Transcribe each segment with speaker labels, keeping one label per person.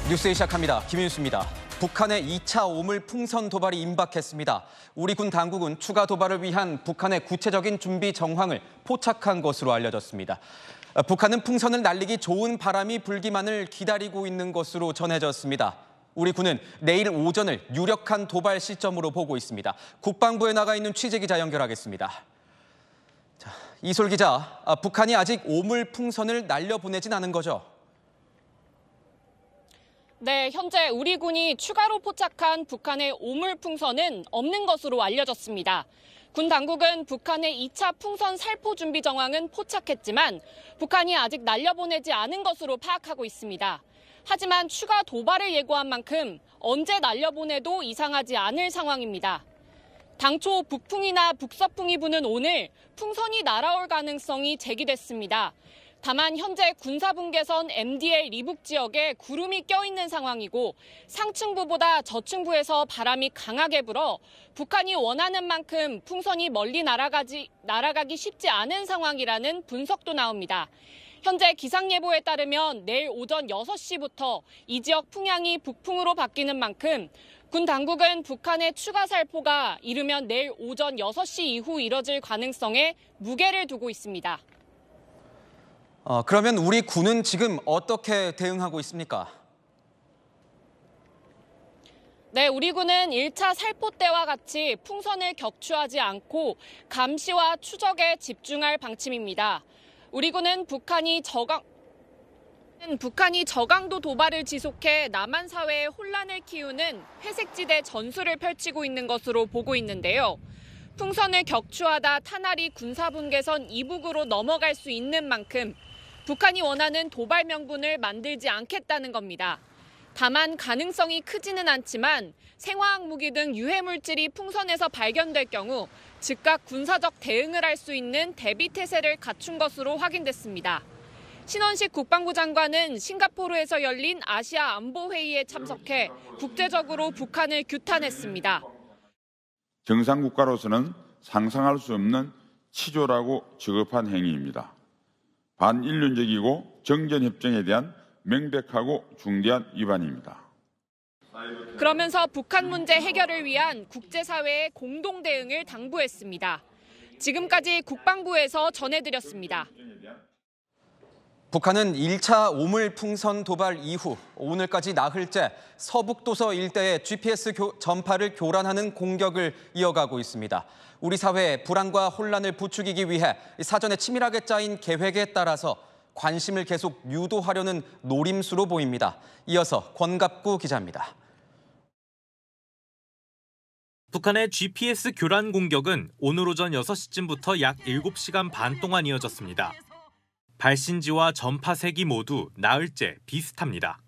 Speaker 1: 뉴스에 시작합니다. 김윤수입니다. 북한의 2차 오물 풍선 도발이 임박했습니다. 우리 군 당국은 추가 도발을 위한 북한의 구체적인 준비 정황을 포착한 것으로 알려졌습니다. 북한은 풍선을 날리기 좋은 바람이 불기만을 기다리고 있는 것으로 전해졌습니다. 우리 군은 내일 오전을 유력한 도발 시점으로 보고 있습니다. 국방부에 나가 있는 취재기자 연결하겠습니다. 자, 이솔 기자, 북한이 아직 오물 풍선을 날려보내진 않은 거죠?
Speaker 2: 네, 현재 우리 군이 추가로 포착한 북한의 오물 풍선은 없는 것으로 알려졌습니다. 군 당국은 북한의 2차 풍선 살포 준비 정황은 포착했지만 북한이 아직 날려보내지 않은 것으로 파악하고 있습니다. 하지만 추가 도발을 예고한 만큼 언제 날려보내도 이상하지 않을 상황입니다. 당초 북풍이나 북서풍이 부는 오늘 풍선이 날아올 가능성이 제기됐습니다. 다만 현재 군사분계선 MDL 리북 지역에 구름이 껴있는 상황이고 상층부보다 저층부에서 바람이 강하게 불어 북한이 원하는 만큼 풍선이 멀리 날아가기 쉽지 않은 상황이라는 분석도 나옵니다. 현재 기상예보에 따르면 내일 오전 6시부터 이 지역 풍향이 북풍으로 바뀌는 만큼 군 당국은 북한의 추가 살포가 이르면 내일 오전 6시 이후 이뤄질 가능성에 무게를 두고 있습니다.
Speaker 1: 그러면 우리 군은 지금 어떻게 대응하고 있습니까?
Speaker 2: 네, 우리 군은 1차 살포 때와 같이 풍선을 격추하지 않고 감시와 추적에 집중할 방침입니다. 우리 군은 북한이 저강도 도발을 지속해 남한 사회에 혼란을 키우는 회색지대 전술을 펼치고 있는 것으로 보고 있는데요. 풍선을 격추하다 탄알이 군사분계선 이북으로 넘어갈 수 있는 만큼 북한이 원하는 도발 명분을 만들지 않겠다는 겁니다. 다만 가능성이 크지는 않지만 생화학 무기 등 유해 물질이 풍선에서 발견될 경우 즉각 군사적 대응을 할 수 있는 대비 태세를 갖춘 것으로 확인됐습니다. 신원식 국방부 장관은 싱가포르에서 열린 아시아 안보회의에 참석해 국제적으로 북한을 규탄했습니다.
Speaker 3: 정상 국가로서는 상상할 수 없는 치졸하고 저급한 행위입니다. 반인륜적이고 정전협정에 대한 명백하고 중대한 위반입니다.
Speaker 2: 그러면서 북한 문제 해결을 위한 국제사회의 공동 대응을 당부했습니다. 지금까지 국방부에서 전해드렸습니다.
Speaker 1: 북한은 1차 오물 풍선 도발 이후 오늘까지 나흘째 서북도서 일대의 GPS 전파를 교란하는 공격을 이어가고 있습니다. 우리 사회의 불안과 혼란을 부추기기 위해 사전에 치밀하게 짜인 계획에 따라서 관심을 계속 유도하려는 노림수로 보입니다. 이어서 권갑구 기자입니다.
Speaker 4: 북한의 GPS 교란 공격은 오늘 오전 6시쯤부터 약 7시간 반 동안 이어졌습니다. 발신지와 전파색이 모두 나흘째 비슷합니다.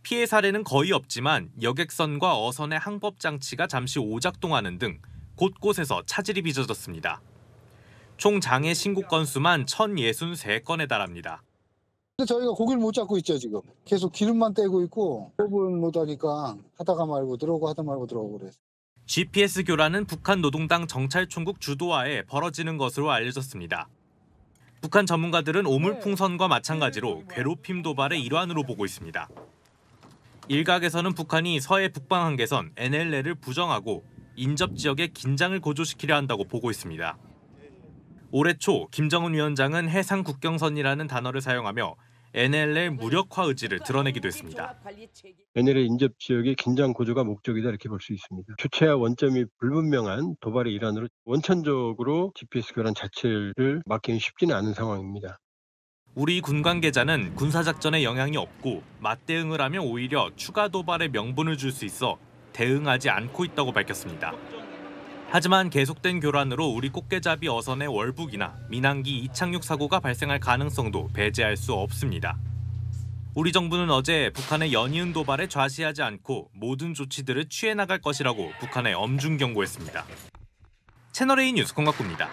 Speaker 4: 피해 사례는 거의 없지만 여객선과 어선의 항법 장치가 잠시 오작동하는 등 곳곳에서 차질이 빚어졌습니다. 총 장애 신고 건수만 1,063건에 달합니다.
Speaker 5: 저희가 고기를 못 잡고 있죠, 지금. 계속 기름만 떼고 있고 호흡을 못 하니까 하다가 말고 들어오고 하다 말고 들어오고 그래서.
Speaker 4: GPS 교란은 북한 노동당 정찰총국 주도하에 벌어지는 것으로 알려졌습니다. 북한 전문가들은 오물풍선과 마찬가지로 괴롭힘 도발의 일환으로 보고 있습니다. 일각에서는 북한이 서해 북방 한계선 NLL을 부정하고 인접 지역에 긴장을 고조시키려 한다고 보고 있습니다. 올해 초 김정은 위원장은 해상 국경선이라는 단어를 사용하며 NLL 무력화 의지를 드러내기도 했습니다.
Speaker 6: NLL 인접 지역의 긴장 고조가 목적이다 이렇게 볼 수 있습니다. 주체와 원점이 불분명한 도발의 일환으로 원천적으로 GPS 교란 자체를 막기는 쉽지는 않은 상황입니다.
Speaker 4: 우리 군 관계자는 군사작전에 영향이 없고 맞대응을 하면 오히려 추가 도발의 명분을 줄 수 있어 대응하지 않고 있다고 밝혔습니다. 하지만 계속된 교란으로 우리 꽃게잡이 어선의 월북이나 민항기 이착륙 사고가 발생할 가능성도 배제할 수 없습니다. 우리 정부는 어제 북한의 연이은 도발에 좌시하지 않고 모든 조치들을 취해 나갈 것이라고 북한에 엄중 경고했습니다. 채널A 뉴스 권갑구입니다.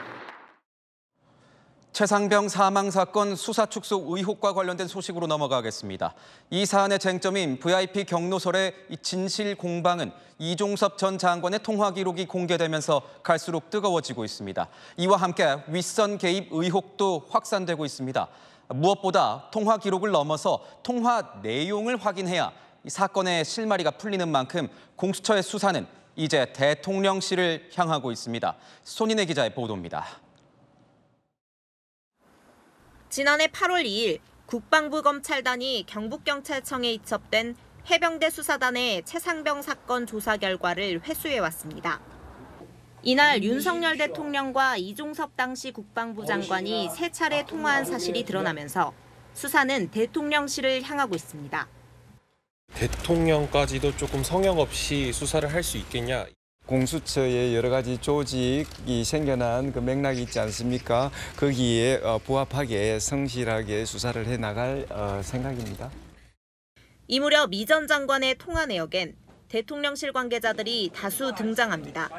Speaker 1: 최상병 사망 사건 수사 축소 의혹과 관련된 소식으로 넘어가겠습니다. 이 사안의 쟁점인 VIP 경로설의 진실 공방은 이종섭 전 장관의 통화 기록이 공개되면서 갈수록 뜨거워지고 있습니다. 이와 함께 윗선 개입 의혹도 확산되고 있습니다. 무엇보다 통화 기록을 넘어서 통화 내용을 확인해야 이 사건의 실마리가 풀리는 만큼 공수처의 수사는 이제 대통령실을 향하고 있습니다. 손인혜 기자의 보도입니다.
Speaker 7: 지난해 8월 2일 국방부 검찰단이 경북경찰청에 이첩된 해병대 수사단의 최상병 사건 조사 결과를 회수해왔습니다. 이날 윤석열 대통령과 이종섭 당시 국방부 장관이 3차례 통화한 사실이 드러나면서 수사는 대통령실을 향하고 있습니다.
Speaker 8: 대통령까지도 조금 성역 없이 수사를 할 수 있겠냐.
Speaker 9: 공수처의 여러 가지 조직이 생겨난 그 맥락이 있지 않습니까? 거기에 부합하게 성실하게 수사를 해나갈 생각입니다.
Speaker 7: 이 무렵 이 전 장관의 통화 내역엔 대통령실 관계자들이 다수 등장합니다.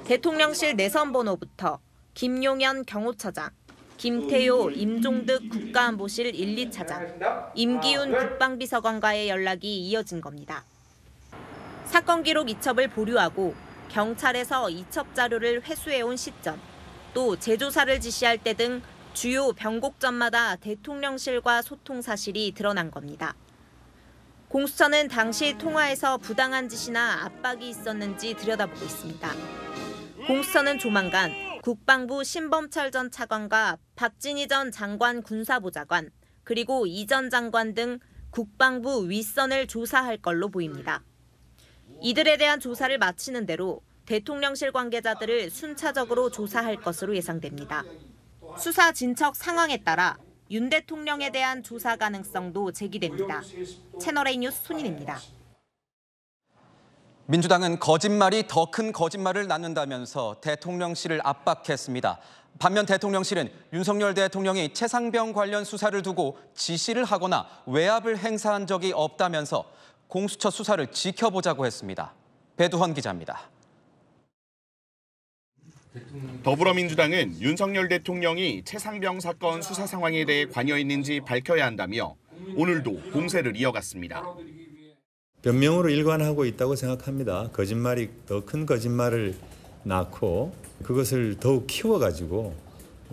Speaker 7: 대통령실 내선 번호부터 김용현 경호처장, 김태효, 임종득 국가안보실 1, 2차장, 임기훈 국방비서관과의 연락이 이어진 겁니다. 사건 기록 이첩을 보류하고 경찰에서 이첩 자료를 회수해온 시점, 또 재조사를 지시할 때 등 주요 변곡점마다 대통령실과 소통 사실이 드러난 겁니다. 공수처는 당시 통화에서 부당한 지시나 압박이 있었는지 들여다보고 있습니다. 공수처는 조만간 국방부 신범철 전 차관과 박진희 전 장관 군사보좌관, 그리고 이 전 장관 등 국방부 윗선을 조사할 걸로 보입니다. 이들에 대한 조사를 마치는 대로 대통령실 관계자들을 순차적으로 조사할 것으로 예상됩니다. 수사 진척 상황에 따라 윤 대통령에 대한 조사 가능성도 제기됩니다. 채널A 뉴스 손인혜입니다.
Speaker 1: 민주당은 거짓말이 더 큰 거짓말을 낳는다면서 대통령실을 압박했습니다. 반면 대통령실은 윤석열 대통령이 최상병 관련 수사를 두고 지시를 하거나 외압을 행사한 적이 없다면서 공수처 수사를 지켜보자고 했습니다. 배두헌 기자입니다.
Speaker 10: 더불어민주당은 윤석열 대통령이 최상병 사건 수사 상황에 대해 관여했는지 밝혀야 한다며 오늘도 공세를 이어갔습니다.
Speaker 11: 변명으로 일관하고 있다고 생각합니다. 거짓말이 더 큰 거짓말을 낳고 그것을 더욱 키워가지고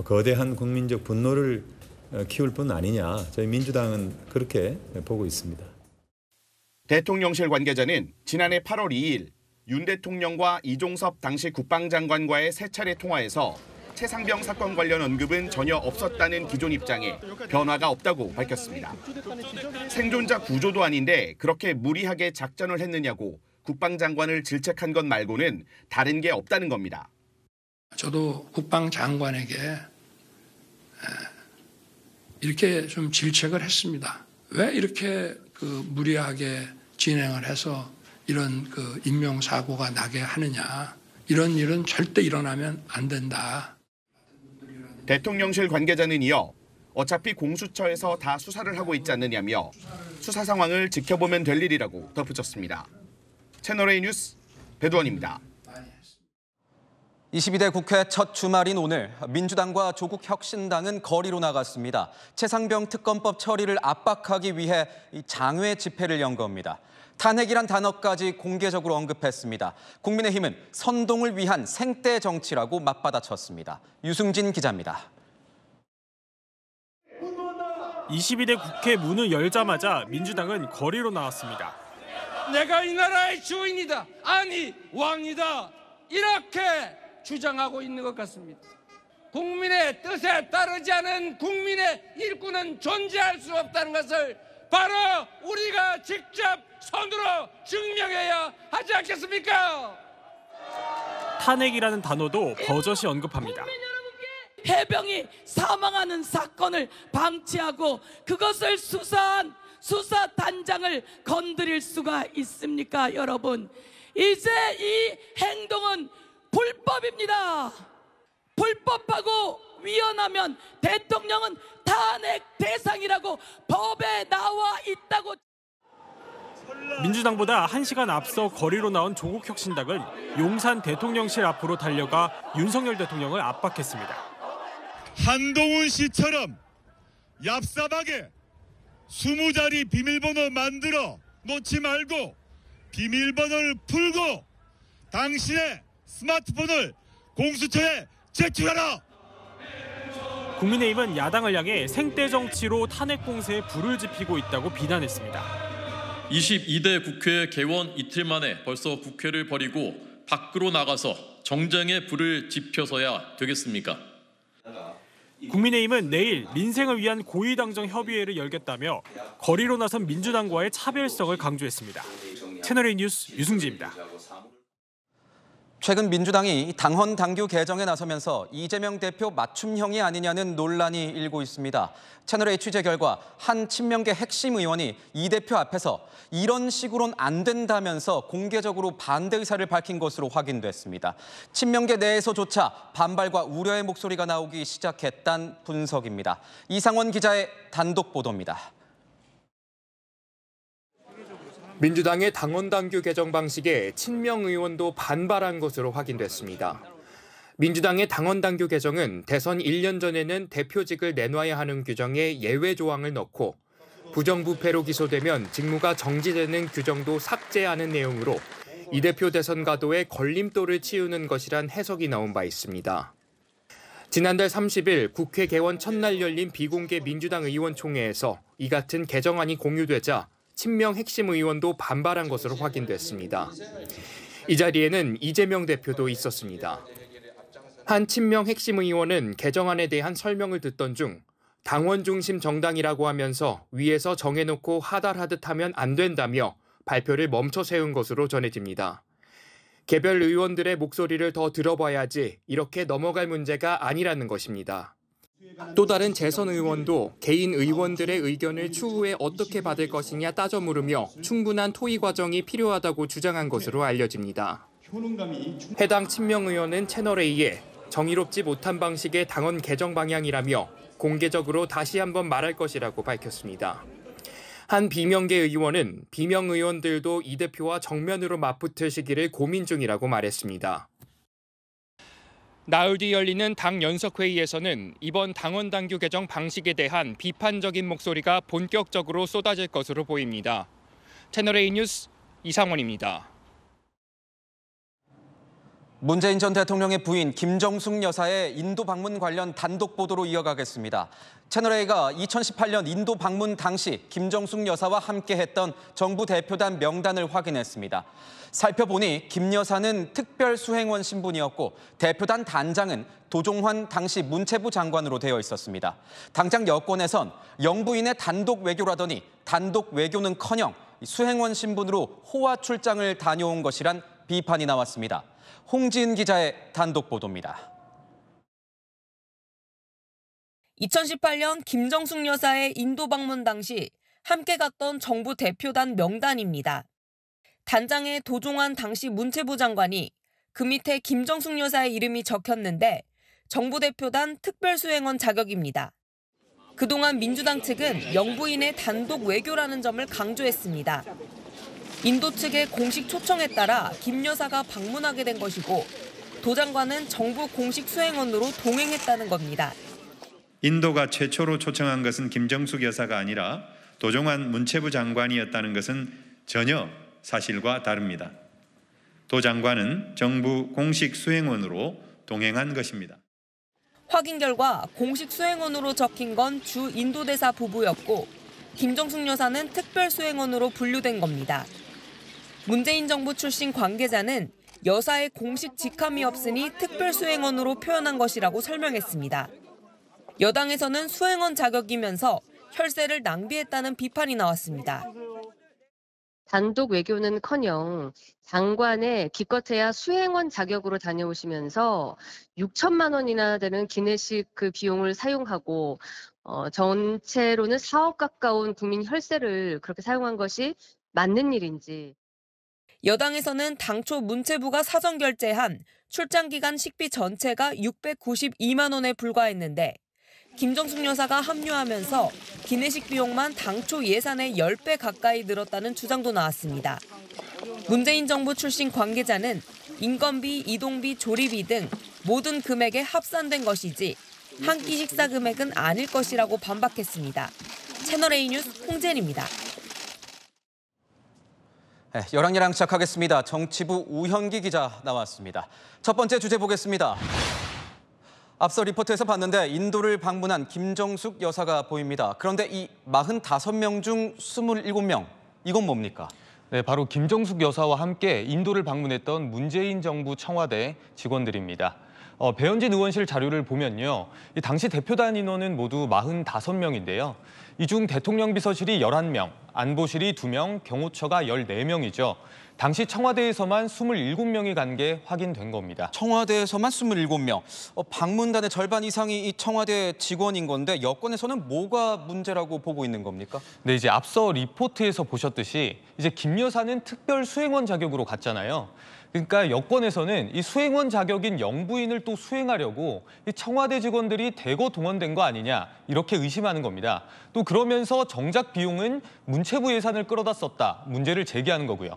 Speaker 11: 거대한 국민적 분노를 키울 뿐 아니냐. 저희 민주당은 그렇게 보고 있습니다.
Speaker 10: 대통령실 관계자는 지난해 8월 2일 윤 대통령과 이종섭 당시 국방장관과의 3차례 통화에서 최상병 사건 관련 언급은 전혀 없었다는 기존 입장에 변화가 없다고 밝혔습니다. 생존자 구조도 아닌데 그렇게 무리하게 작전을 했느냐고 국방장관을 질책한 것 말고는 다른 게 없다는 겁니다.
Speaker 12: 저도 국방장관에게 이렇게 좀 질책을 했습니다. 왜 이렇게 무리하게 진행을 해서 이런 인명사고가 나게 하느냐. 이런 일은 절대 일어나면 안 된다.
Speaker 10: 대통령실 관계자는 이어 어차피 공수처에서 다 수사를 하고 있지 않느냐며 수사 상황을 지켜보면 될 일이라고 덧붙였습니다. 채널A 뉴스 배두헌입니다.
Speaker 1: 22대 국회 첫 주말인 오늘 민주당과 조국혁신당은 거리로 나갔습니다. 최상병 특검법 처리를 압박하기 위해 장외 집회를 연 겁니다. 탄핵이란 단어까지 공개적으로 언급했습니다. 국민의힘은 선동을 위한 생떼 정치라고 맞받아쳤습니다. 유승진 기자입니다.
Speaker 4: 22대 국회 문을 열자마자 민주당은 거리로 나왔습니다.
Speaker 13: 내가 이 나라의 주인이다. 아니 왕이다. 이렇게 주장하고 있는 것 같습니다. 국민의 뜻에 따르지 않은 국민의 일꾼은 존재할 수 없다는 것을 바로 우리가 직접 손으로 증명해야 하지 않겠습니까?
Speaker 4: 탄핵이라는 단어도 버젓이 언급합니다.
Speaker 14: 해병이 사망하는 사건을 방치하고 그것을 수사한 수사단장을 건드릴 수가 있습니까, 여러분? 이제 이 행동은 불법입니다. 불법하고 위헌하면 대통령은 탄핵 대상이라고 법에 나와 있다고.
Speaker 4: 민주당보다 1시간 앞서 거리로 나온 조국혁신당은 용산 대통령실 앞으로 달려가 윤석열 대통령을 압박했습니다.
Speaker 15: 한동훈 씨처럼 얍삽하게 20자리 비밀번호 만들어 놓지 말고 비밀번호를 풀고 당신의 스마트폰을 공수처에 제출하라!
Speaker 4: 국민의힘은 야당을 향해 생떼 정치로 탄핵 공세에 불을 지피고 있다고 비난했습니다.
Speaker 16: 22대 국회 개원 이틀 만에 벌써 국회를 버리고 밖으로 나가서 정쟁의 불을 지펴서야 되겠습니까?
Speaker 17: 국민의힘은 내일 민생을 위한 고위당정 협의회를 열겠다며 거리로 나선 민주당과의 차별성을 강조했습니다. 채널A 뉴스 유승지입니다.
Speaker 1: 최근 민주당이 당헌 당규 개정에 나서면서 이재명 대표 맞춤형이 아니냐는 논란이 일고 있습니다. 채널A 취재 결과 한 친명계 핵심 의원이 이 대표 앞에서 이런 식으로는 안 된다면서 공개적으로 반대 의사를 밝힌 것으로 확인됐습니다. 친명계 내에서조차 반발과 우려의 목소리가 나오기 시작했다는 분석입니다. 이상원 기자의 단독 보도입니다.
Speaker 18: 민주당의 당헌 당규 개정 방식에 친명 의원도 반발한 것으로 확인됐습니다. 민주당의 당헌 당규 개정은 대선 1년 전에는 대표직을 내놔야 하는 규정에 예외 조항을 넣고 부정부패로 기소되면 직무가 정지되는 규정도 삭제하는 내용으로 이 대표 대선 가도에 걸림돌을 치우는 것이란 해석이 나온 바 있습니다. 지난달 30일 국회 개원 첫날 열린 비공개 민주당 의원총회에서 이 같은 개정안이 공유되자 친명 핵심 의원도 반발한 것으로 확인됐습니다. 이 자리에는 이재명 대표도 있었습니다. 한 친명 핵심 의원은 개정안에 대한 설명을 듣던 중 당원 중심 정당이라고 하면서 위에서 정해놓고 하달하듯 하면 안 된다며 발표를 멈춰 세운 것으로 전해집니다. 개별 의원들의 목소리를 더 들어봐야지 이렇게 넘어갈 문제가 아니라는 것입니다. 또 다른 재선 의원도 개인 의원들의 의견을 추후에 어떻게 받을 것이냐 따져 물으며 충분한 토의 과정이 필요하다고 주장한 것으로 알려집니다. 해당 친명 의원은 채널A에 정의롭지 못한 방식의 당헌 개정 방향이라며 공개적으로 다시 한번 말할 것이라고 밝혔습니다. 한 비명계 의원은 비명 의원들도 이 대표와 정면으로 맞붙을 시기를 고민 중이라고 말했습니다. 나흘 뒤 열리는 당 연석회의에서는 이번 당헌 당규 개정 방식에 대한 비판적인 목소리가 본격적으로 쏟아질 것으로 보입니다. 채널A 뉴스 이상원입니다.
Speaker 1: 문재인 전 대통령의 부인 김정숙 여사의 인도 방문 관련 단독 보도로 이어가겠습니다. 채널A가 2018년 인도 방문 당시 김정숙 여사와 함께했던 정부 대표단 명단을 확인했습니다. 살펴보니 김 여사는 특별수행원 신분이었고 대표단 단장은 도종환 당시 문체부 장관으로 되어 있었습니다. 당장 여권에선 영부인의 단독 외교라더니 단독 외교는커녕 수행원 신분으로 호화 출장을 다녀온 것이란 비판이 나왔습니다. 홍지은 기자의 단독 보도입니다.
Speaker 19: 2018년 김정숙 여사의 인도 방문 당시 함께 갔던 정부 대표단 명단입니다. 단장의 도종환 당시 문체부 장관이 그 밑에 김정숙 여사의 이름이 적혔는데 정부 대표단 특별수행원 자격입니다. 그동안 민주당 측은 영부인의 단독 외교라는 점을 강조했습니다. 인도 측의 공식 초청에 따라 김 여사가 방문하게 된 것이고 도 장관은 정부 공식 수행원으로 동행했다는 겁니다.
Speaker 20: 인도가 최초로 초청한 것은 김정숙 여사가 아니라 도종환 문체부 장관이었다는 것은 전혀 사실과 다릅니다. 도 장관은 정부 공식 수행원으로 동행한 것입니다.
Speaker 19: 확인 결과 공식 수행원으로 적힌 건 주 인도대사 부부였고 김정숙 여사는 특별수행원으로 분류된 겁니다. 문재인 정부 출신 관계자는 여사의 공식 직함이 없으니 특별수행원으로 표현한 것이라고 설명했습니다. 여당에서는 수행원 자격이면서 혈세를 낭비했다는 비판이 나왔습니다.
Speaker 21: 단독 외교는커녕 장관의 기껏해야 수행원 자격으로 다녀오시면서 6천만 원이나 되는 기내식 그 비용을 사용하고 전체로는 4억 가까운 국민 혈세를 그렇게 사용한 것이 맞는 일인지.
Speaker 19: 여당에서는 당초 문체부가 사전 결제한 출장 기간 식비 전체가 692만 원에 불과했는데 김정숙 여사가 합류하면서 기내식 비용만 당초 예산의 10배 가까이 늘었다는 주장도 나왔습니다. 문재인 정부 출신 관계자는 인건비, 이동비, 조리비 등 모든 금액에 합산된 것이지 한 끼 식사 금액은 아닐 것이라고 반박했습니다. 채널A 뉴스 홍재은입니다.
Speaker 1: 네, 11시랑 시작하겠습니다. 정치부 우현기 기자 나왔습니다. 첫 번째 주제 보겠습니다. 앞서 리포트에서 봤는데 인도를 방문한 김정숙 여사가 보입니다. 그런데 이 45명 중 27명 이건 뭡니까?
Speaker 3: 네, 바로 김정숙 여사와 함께 인도를 방문했던 문재인 정부 청와대 직원들입니다. 배현진 의원실 자료를 보면요. 이 당시 대표단 인원은 모두 45명인데요. 이 중 대통령 비서실이 11명, 안보실이 2명, 경호처가 14명이죠. 당시 청와대에서만 27명이 간 게 확인된 겁니다.
Speaker 1: 청와대에서만 27명. 방문단의 절반 이상이 이 청와대 직원인 건데 여권에서는 뭐가 문제라고 보고 있는 겁니까?
Speaker 3: 네, 이제 앞서 리포트에서 보셨듯이 이제 김 여사는 특별 수행원 자격으로 갔잖아요. 그러니까 여권에서는 이 수행원 자격인 영부인을 또 수행하려고 이 청와대 직원들이 대거 동원된 거 아니냐 이렇게 의심하는 겁니다. 또 그러면서 정작 비용은 문체부 예산을 끌어다 썼다 문제를 제기하는 거고요.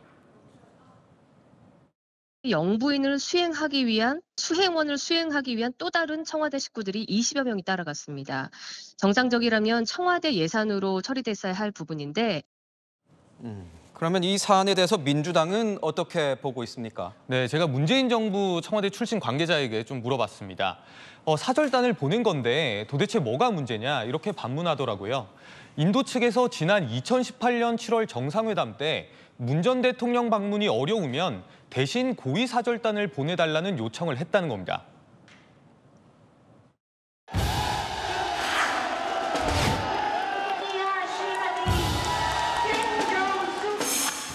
Speaker 21: 영부인을 수행원을 수행하기 위한 또 다른 청와대 식구들이 20여 명이 따라갔습니다. 정상적이라면 청와대 예산으로 처리됐어야 할 부분인데
Speaker 1: 그러면 이 사안에 대해서 민주당은 어떻게 보고 있습니까?
Speaker 3: 네, 제가 문재인 정부 청와대 출신 관계자에게 좀 물어봤습니다. 사절단을 보낸 건데 도대체 뭐가 문제냐 이렇게 반문하더라고요. 인도 측에서 지난 2018년 7월 정상회담 때 문 전 대통령 방문이 어려우면 대신 고위 사절단을 보내달라는 요청을 했다는 겁니다.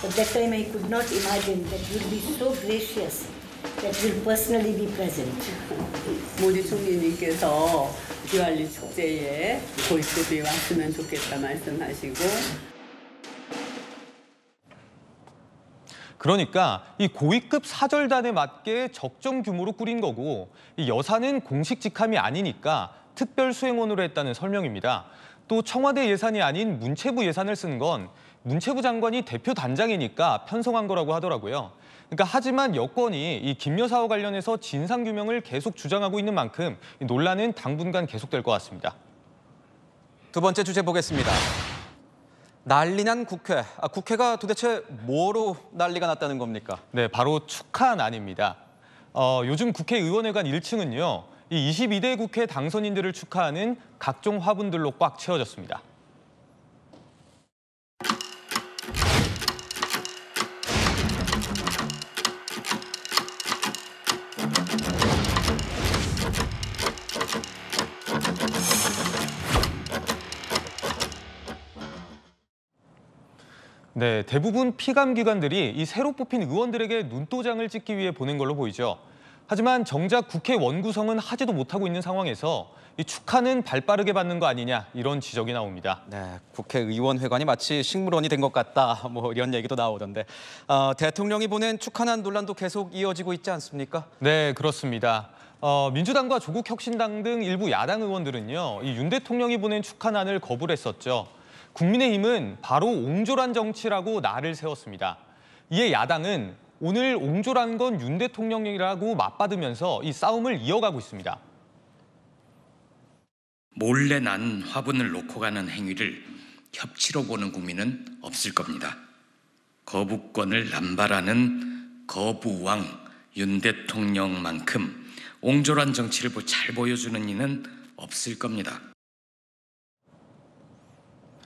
Speaker 22: At that time, I could not imagine that you'll be so gracious that you'll personally be present.
Speaker 23: 모디 총리님께서 디왈리 축제에 고위급이 왔으면 좋겠다 말씀하시고
Speaker 3: 그러니까 이 고위급 사절단에 맞게 적정 규모로 꾸린 거고 이 여사는 공식 직함이 아니니까 특별 수행원으로 했다는 설명입니다. 또 청와대 예산이 아닌 문체부 예산을 쓴 건 문체부 장관이 대표 단장이니까 편성한 거라고 하더라고요. 그러니까 하지만 여권이 이 김 여사와 관련해서 진상규명을 계속 주장하고 있는 만큼 논란은 당분간 계속될 것 같습니다.
Speaker 1: 두 번째 주제 보겠습니다. 난리난 국회. 국회가 도대체 뭐로 난리가 났다는 겁니까?
Speaker 3: 네, 바로 축하난입니다. 요즘 국회의원회관 1층은요. 이 22대 국회 당선인들을 축하하는 각종 화분들로 꽉 채워졌습니다. 네, 대부분 피감기관들이 이 새로 뽑힌 의원들에게 눈도장을 찍기 위해 보낸 걸로 보이죠. 하지만 정작 국회 원구성은 하지도 못하고 있는 상황에서 이 축하는 발빠르게 받는 거 아니냐 이런 지적이 나옵니다.
Speaker 1: 네, 국회의원회관이 마치 식물원이 된 것 같다 뭐 이런 얘기도 나오던데 대통령이 보낸 축하난 논란도 계속 이어지고 있지 않습니까?
Speaker 3: 네, 그렇습니다. 민주당과 조국혁신당 등 일부 야당 의원들은요, 이 윤 대통령이 보낸 축하난을 거부를 했었죠. 국민의힘은 바로 옹졸한 정치라고 날을 세웠습니다. 이에 야당은 오늘 옹졸한 건 윤 대통령이라고 맞받으면서 이 싸움을 이어가고 있습니다.
Speaker 24: 몰래 난 화분을 놓고 가는 행위를 협치로 보는 국민은 없을 겁니다. 거부권을 남발하는 거부왕 윤 대통령만큼 옹졸한 정치를 잘 보여주는 이는 없을 겁니다.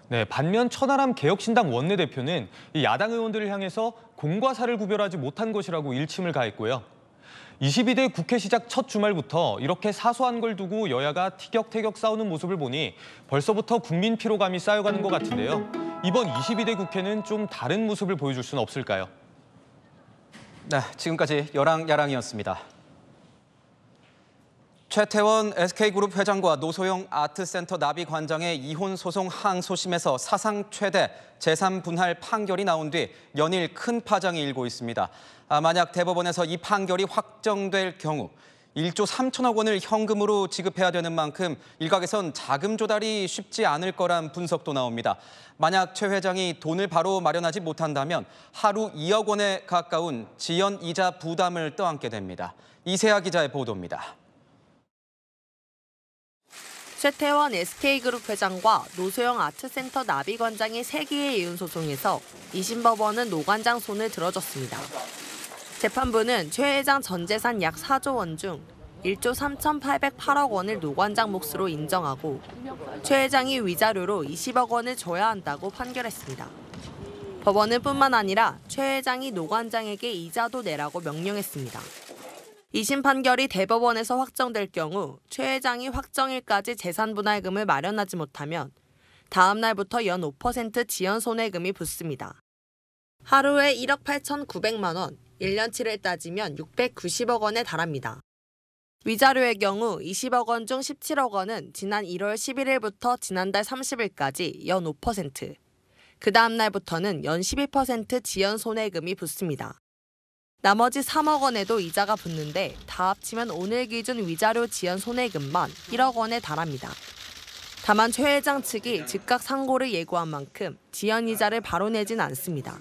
Speaker 3: 네, 반면 천하람 개혁신당 원내대표는 이 야당 의원들을 향해서 공과 사를 구별하지 못한 것이라고 일침을 가했고요. 22대 국회 시작 첫 주말부터 이렇게 사소한 걸 두고 여야가 티격태격 싸우는 모습을 보니 벌써부터 국민 피로감이 쌓여가는 것 같은데요. 이번 22대 국회는 좀 다른 모습을 보여줄 수는 없을까요?
Speaker 1: 네, 지금까지 여랑야랑이었습니다. 최태원 SK그룹 회장과 노소영 아트센터 나비관장의 이혼 소송 항소심에서 사상 최대 재산 분할 판결이 나온 뒤 연일 큰 파장이 일고 있습니다. 만약 대법원에서 이 판결이 확정될 경우 1조 3천억 원을 현금으로 지급해야 되는 만큼 일각에선 자금 조달이 쉽지 않을 거란 분석도 나옵니다. 만약 최 회장이 돈을 바로 마련하지 못한다면 하루 2억 원에 가까운 지연 이자 부담을 떠안게 됩니다. 이세아 기자의 보도입니다.
Speaker 7: 최태원 SK그룹 회장과 노소영 아트센터 나비관장의 3개의 이혼 소송에서 2심 법원은 노 관장 손을 들어줬습니다. 재판부는 최 회장 전 재산 약 4조 원 중 1조 3,808억 원을 노 관장 몫으로 인정하고 최 회장이 위자료로 20억 원을 줘야 한다고 판결했습니다.
Speaker 2: 법원은 뿐만 아니라 최 회장이 노 관장에게 이자도 내라고 명령했습니다. 2심 판결이 대법원에서 확정될 경우 최 회장이 확정일까지 재산분할금을 마련하지 못하면 다음 날부터 연 5% 지연 손해금이 붙습니다. 하루에 1억 8,900만 원, 1년치를 따지면 690억 원에 달합니다. 위자료의 경우 20억 원 중 17억 원은 지난 1월 11일부터 지난달 30일까지 연 5%, 그 다음 날부터는 연 12% 지연 손해금이 붙습니다. 나머지 3억 원에도 이자가 붙는데 다 합치면 오늘 기준 위자료 지연 손해금만 1억 원에 달합니다. 다만 최 회장 측이 즉각 상고를 예고한 만큼 지연 이자를 바로 내진 않습니다.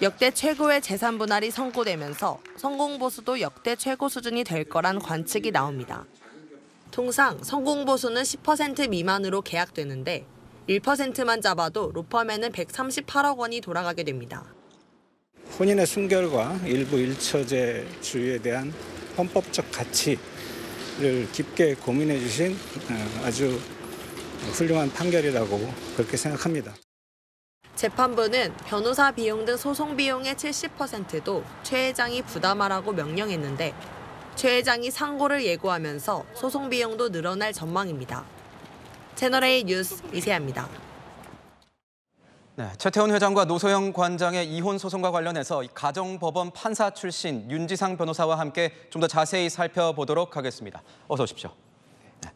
Speaker 2: 역대 최고의 재산 분할이 선고되면서 성공보수도 역대 최고 수준이 될 거란 관측이 나옵니다. 통상 성공보수는 10% 미만으로 계약되는데 1%만 잡아도 로펌에는 138억 원이 돌아가게 됩니다.
Speaker 5: 혼인의 순결과 일부 일처제주의에 대한 헌법적 가치를 깊게 고민해 주신 아주 훌륭한 판결이라고 그렇게 생각합니다.
Speaker 2: 재판부는 변호사 비용 등 소송 비용의 70%도 최 회장이 부담하라고 명령했는데 최 회장이 상고를 예고하면서 소송 비용도 늘어날 전망입니다. 채널A 뉴스 이세아입니다.
Speaker 1: 네, 최태원 회장과 노소영 관장의 이혼 소송과 관련해서 가정법원 판사 출신 윤지상 변호사와 함께 좀 더 자세히 살펴보도록 하겠습니다. 어서 오십시오. 네,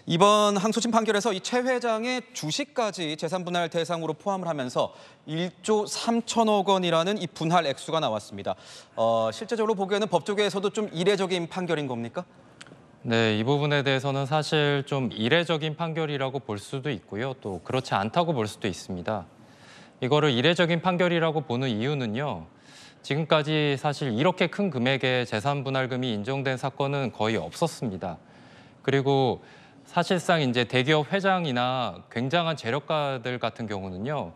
Speaker 1: 이번 항소심 판결에서 이 최 회장의 주식까지 재산 분할 대상으로 포함을 하면서 1조 3천억 원이라는 이 분할 액수가 나왔습니다. 실제적으로 보기에는 법조계에서도 좀 이례적인 판결인 겁니까?
Speaker 6: 네, 이 부분에 대해서는 사실 좀 이례적인 판결이라고 볼 수도 있고요. 또 그렇지 않다고 볼 수도 있습니다. 이거를 이례적인 판결이라고 보는 이유는요. 지금까지 사실 이렇게 큰 금액의 재산 분할금이 인정된 사건은 거의 없었습니다. 그리고 사실상 이제 대기업 회장이나 굉장한 재력가들 같은 경우는요.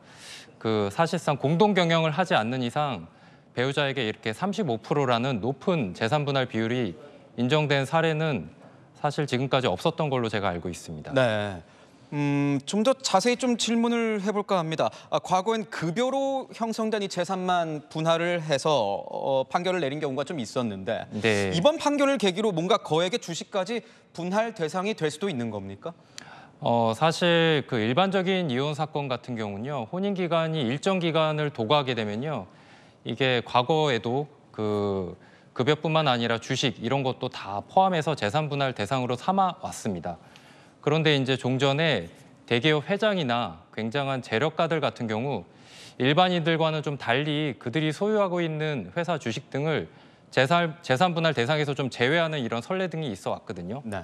Speaker 6: 사실상 공동 경영을 하지 않는 이상 배우자에게 이렇게 35%라는 높은 재산 분할 비율이 인정된 사례는 사실 지금까지 없었던 걸로 제가 알고 있습니다.
Speaker 1: 네. 좀 더 자세히 좀 질문을 해볼까 합니다. 과거엔 급여로 형성된 이 재산만 분할을 해서 판결을 내린 경우가 좀 있었는데
Speaker 6: 네.
Speaker 1: 이번 판결을 계기로 뭔가 거액의 주식까지 분할 대상이 될 수도 있는 겁니까?
Speaker 6: 사실 그 일반적인 이혼 사건 같은 경우는요. 혼인 기간이 일정 기간을 도과하게 되면요. 이게 과거에도 급여뿐만 아니라 주식 이런 것도 다 포함해서 재산 분할 대상으로 삼아 왔습니다. 그런데 이제 종전에 대기업 회장이나 굉장한 재력가들 같은 경우 일반인들과는 좀 달리 그들이 소유하고 있는 회사 주식 등을 재산 분할 대상에서 좀 제외하는 이런 선례 등이 있어 왔거든요.
Speaker 1: 네.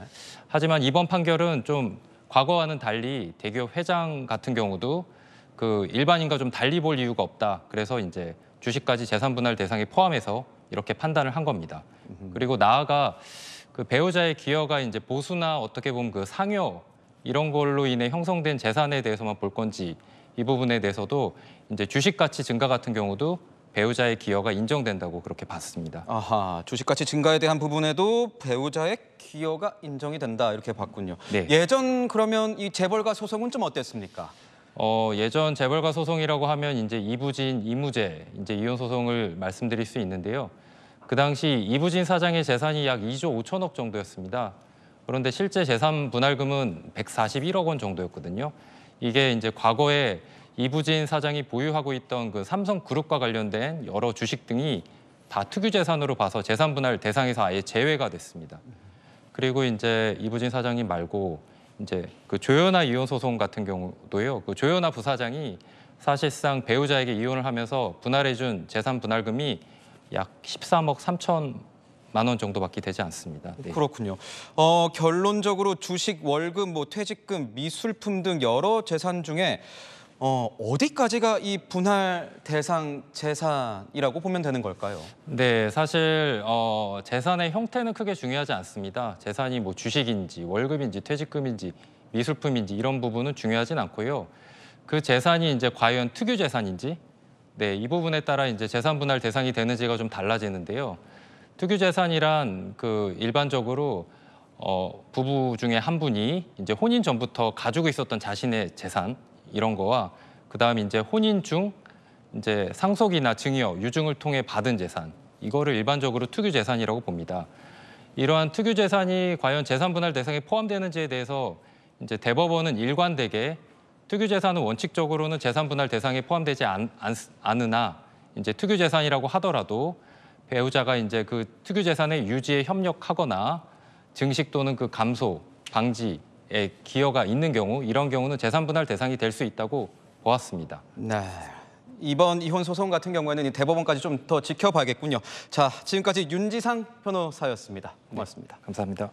Speaker 6: 하지만 이번 판결은 좀 과거와는 달리 대기업 회장 같은 경우도 일반인과 좀 달리 볼 이유가 없다. 그래서 이제 주식까지 재산 분할 대상에 포함해서 이렇게 판단을 한 겁니다. 그리고 나아가 배우자의 기여가 이제 보수나 어떻게 보면 상여 이런 걸로 인해 형성된 재산에 대해서만 볼 건지 이 부분에 대해서도 이제 주식 가치 증가 같은 경우도 배우자의 기여가 인정된다고 그렇게 봤습니다.
Speaker 1: 아하, 주식 가치 증가에 대한 부분에도 배우자의 기여가 인정이 된다 이렇게 봤군요.
Speaker 6: 네.
Speaker 1: 예전 그러면 이 재벌가 소송은 좀 어땠습니까?
Speaker 6: 예전 재벌가 소송이라고 하면 이제 이부진, 이무재 이제 이혼 소송을 말씀드릴 수 있는데요. 그 당시 이부진 사장의 재산이 약 2조 5천억 정도였습니다. 그런데 실제 재산 분할금은 141억 원 정도였거든요. 이게 이제 과거에 이부진 사장이 보유하고 있던 삼성그룹과 관련된 여러 주식 등이 다 특유 재산으로 봐서 재산 분할 대상에서 아예 제외가 됐습니다. 그리고 이제 이부진 사장님 말고 이제 조현아 이혼 소송 같은 경우도요. 조현아 부사장이 사실상 배우자에게 이혼을 하면서 분할해준 재산 분할금이 약 13억 3천만 원 정도밖에 되지 않습니다. 네.
Speaker 1: 그렇군요. 결론적으로 주식, 월급, 퇴직금, 미술품 등 여러 재산 중에 어디까지가 이 분할 대상 재산이라고 보면 되는 걸까요?
Speaker 6: 네, 사실 재산의 형태는 크게 중요하지 않습니다. 재산이 주식인지, 월급인지, 퇴직금인지, 미술품인지 이런 부분은 중요하진 않고요. 그 재산이 이제 과연 특유 재산인지, 네, 이 부분에 따라 이제 재산 분할 대상이 되는지가 좀 달라지는데요. 특유 재산이란 일반적으로 부부 중에 한 분이 이제 혼인 전부터 가지고 있었던 자신의 재산 이런 거와 그다음에 이제 혼인 중 이제 상속이나 증여, 유증을 통해 받은 재산, 이거를 일반적으로 특유재산이라고 봅니다. 이러한 특유재산이 과연 재산분할 대상에 포함되는지에 대해서 이제 대법원은 일관되게 특유재산은 원칙적으로는 재산분할 대상에 포함되지 않으나 이제 특유재산이라고 하더라도 배우자가 이제 그 특유재산의 유지에 협력하거나 증식 또는 그 감소, 방지에 기여가 있는 경우, 이런 경우는 재산분할 대상이 될 수 있다고 보았습니다.
Speaker 1: 네. 이번 이혼 소송 같은 경우에는 대법원까지 좀 더 지켜봐야겠군요. 자, 지금까지 윤지상 변호사였습니다. 고맙습니다.
Speaker 6: 네, 감사합니다.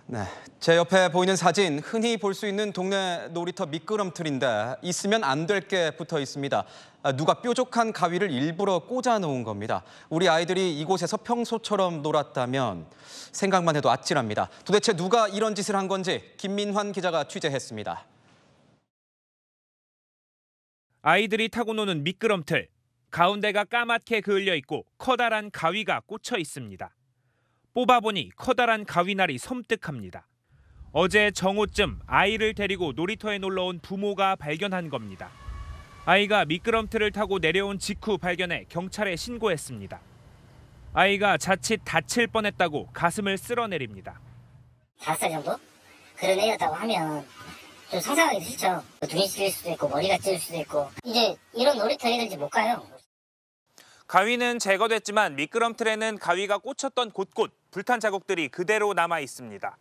Speaker 1: 네, 제 옆에 보이는 사진, 흔히 볼 수 있는 동네 놀이터 미끄럼틀인데 있으면 안 될 게 붙어 있습니다. 누가 뾰족한 가위를 일부러 꽂아 놓은 겁니다. 우리 아이들이 이곳에서 평소처럼 놀았다면 생각만 해도 아찔합니다. 도대체 누가 이런 짓을 한 건지 김민환 기자가 취재했습니다.
Speaker 8: 아이들이 타고 노는 미끄럼틀, 가운데가 까맣게 그을려 있고 커다란 가위가 꽂혀 있습니다. 뽑아보니 커다란 가위날이 섬뜩합니다. 어제 정오쯤 아이를 데리고 놀이터에 놀러온 부모가 발견한 겁니다. 아이가 미끄럼틀을 타고 내려온 직후 발견해 경찰에 신고했습니다. 아이가 자칫 다칠 뻔했다고 가슴을 쓸어내립니다.
Speaker 9: 5살 정도? 그런 애였다고 하면 좀 상상하기 싫죠. 눈이 찔릴 수도 있고 머리가 찔릴 수도 있고 이제 이런 놀이터 애들인지 못 가요.
Speaker 8: 가위는 제거됐지만 미끄럼틀에는 가위가 꽂혔던 곳곳 불탄 자국들이 그대로 남아 있습니다.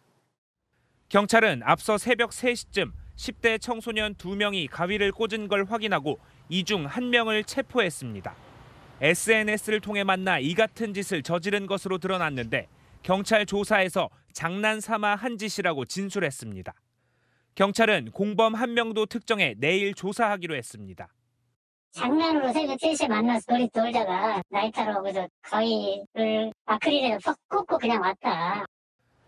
Speaker 8: 경찰은 앞서 새벽 3시쯤 10대 청소년 2명이 가위를 꽂은 걸 확인하고 이 중 1명을 체포했습니다. SNS를 통해 만나 이 같은 짓을 저지른 것으로 드러났는데 경찰 조사에서 장난삼아 한 짓이라고 진술했습니다. 경찰은 공범 1명도 특정해 내일 조사하기로 했습니다.
Speaker 9: 장난으로 새벽 3시에 만나서 놀다가 라이터로 그저 가위를 아크릴에 퍽 꽂고 그냥 왔다.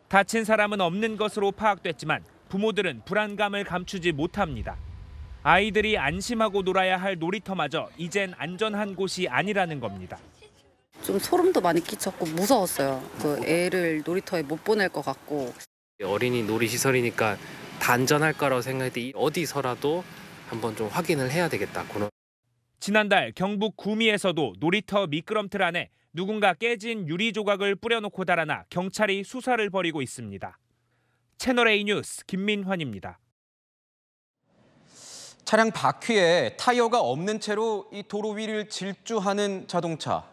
Speaker 8: 다친 사람은 없는 것으로 파악됐지만 부모들은 불안감을 감추지 못합니다. 아이들이 안심하고 놀아야 할 놀이터마저 이젠 안전한 곳이 아니라는 겁니다.
Speaker 11: 좀 소름도 많이 끼쳤고 무서웠어요. 그 애를 놀이터에 못 보낼 것 같고.
Speaker 12: 어린이 놀이시설이니까 다 안전할 거라고 생각했는데 어디서라도 한번 좀 확인을 해야 되겠다.
Speaker 8: 지난달 경북 구미에서도 놀이터 미끄럼틀 안에 누군가 깨진 유리 조각을 뿌려놓고 달아나 경찰이 수사를 벌이고 있습니다. 채널A 뉴스 김민환입니다.
Speaker 1: 차량 바퀴에 타이어가 없는 채로 이 도로 위를 질주하는 자동차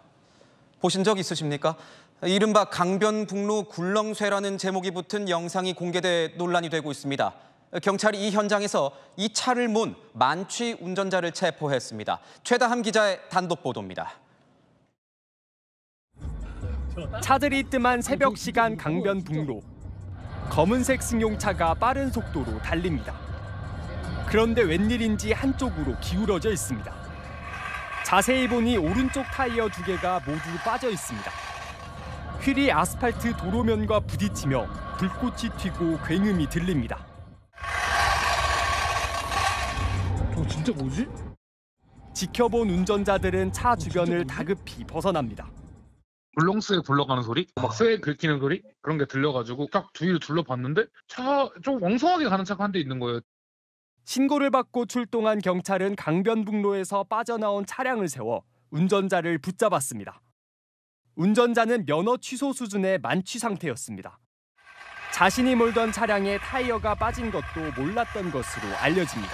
Speaker 1: 보신 적 있으십니까? 이른바 강변북로 굴렁쇠라는 제목이 붙은 영상이 공개돼 논란이 되고 있습니다. 경찰이 이 현장에서 이 차를 몬 만취 운전자를 체포했습니다. 최다함 기자의 단독 보도입니다.
Speaker 25: 차들이 뜸한 새벽 시간 강변북로. 검은색 승용차가 빠른 속도로 달립니다. 그런데 웬일인지 한쪽으로 기울어져 있습니다. 자세히 보니 오른쪽 타이어 2개가 모두 빠져 있습니다. 휠이 아스팔트 도로면과 부딪히며 불꽃이 튀고 굉음이 들립니다.
Speaker 26: 진짜 뭐지?
Speaker 25: 지켜본 운전자들은 차 주변을 다급히 벗어납니다.
Speaker 26: 굴렁쇠 굴러가는 소리? 막 쇠 긁히는 소리? 그런 게 들려가지고 딱 주위를 둘러봤는데 차가 좀 엉성하게 가는 차가 한 대 있는 거예요.
Speaker 25: 신고를 받고 출동한 경찰은 강변북로에서 빠져나온 차량을 세워 운전자를 붙잡았습니다. 운전자는 면허 취소 수준의 만취 상태였습니다. 자신이 몰던 차량에 타이어가 빠진 것도 몰랐던 것으로 알려집니다.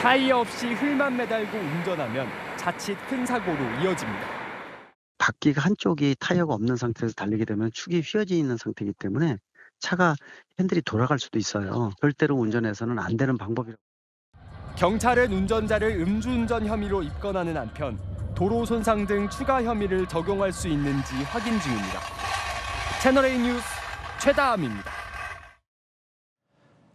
Speaker 25: 타이어 없이 휠만 매달고 운전하면 자칫 큰 사고로 이어집니다.
Speaker 27: 바퀴가 한쪽이 타이어가 없는 상태에서 달리게 되면 축이 휘어져 있는 상태이기 때문에 차가 핸들이 돌아갈 수도 있어요. 절대로 운전해서는 안 되는 방법이라고.
Speaker 25: 경찰은 운전자를 음주운전 혐의로 입건하는 한편 도로 손상 등 추가 혐의를 적용할 수 있는지 확인 중입니다. 채널A 뉴스 최다함입니다.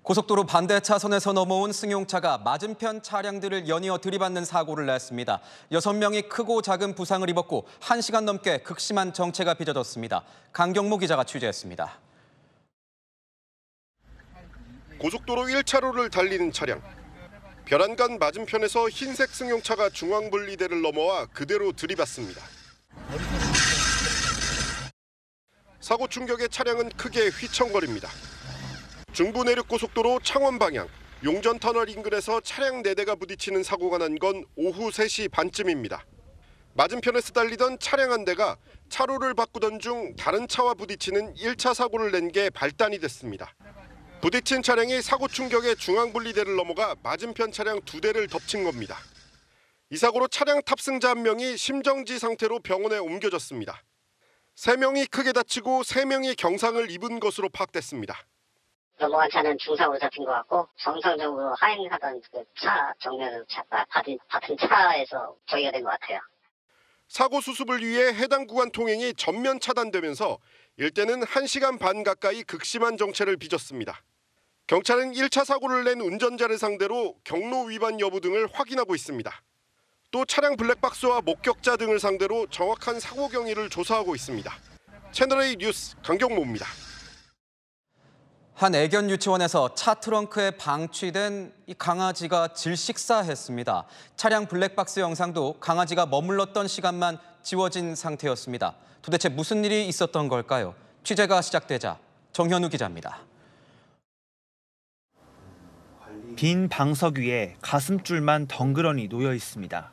Speaker 1: 고속도로 반대 차선에서 넘어온 승용차가 맞은편 차량들을 연이어 들이받는 사고를 냈습니다. 6명이 크고 작은 부상을 입었고 1시간 넘게 극심한 정체가 빚어졌습니다. 강경모 기자가 취재했습니다.
Speaker 28: 고속도로 1차로를 달리는 차량. 벼란간 맞은편에서 흰색 승용차가 중앙분리대를 넘어와 그대로 들이받습니다. 사고 충격에 차량은 크게 휘청거립니다. 중부내륙고속도로 창원 방향 용전터널 인근에서 차량 4대가 부딪히는 사고가 난 건 오후 3시 반쯤입니다. 맞은편에서 달리던 차량 한 대가 차로를 바꾸던 중 다른 차와 부딪히는 1차 사고를 낸 게 발단이 됐습니다. 부딪힌 차량이 사고 충격에 중앙분리대를 넘어가 맞은편 차량 2대를 덮친 겁니다. 이 사고로 차량 탑승자 1명이 심정지 상태로 병원에 옮겨졌습니다. 3명이 크게 다치고 3명이 경상을 입은 것으로 파악됐습니다.
Speaker 9: 넘어간 차는 중상으로 잡힌 것 같고 정상적으로 하행하던 그 차 정면으로 받은 차에서 저희가 된 것 같아요.
Speaker 28: 사고 수습을 위해 해당 구간 통행이 전면 차단되면서 일대는 1시간 반 가까이 극심한 정체를 빚었습니다. 경찰은 1차 사고를 낸 운전자를 상대로 경로 위반 여부 등을 확인하고 있습니다. 또 차량 블랙박스와 목격자 등을 상대로 정확한 사고 경위를 조사하고 있습니다. 채널A 뉴스 강경모입니다.
Speaker 1: 한 애견 유치원에서 차 트렁크에 방치된 이 강아지가 질식사했습니다. 차량 블랙박스 영상도 강아지가 머물렀던 시간만 지워진 상태였습니다. 도대체 무슨 일이 있었던 걸까요? 취재가 시작되자 정현우 기자입니다.
Speaker 4: 빈 방석 위에 가슴줄만 덩그러니 놓여 있습니다.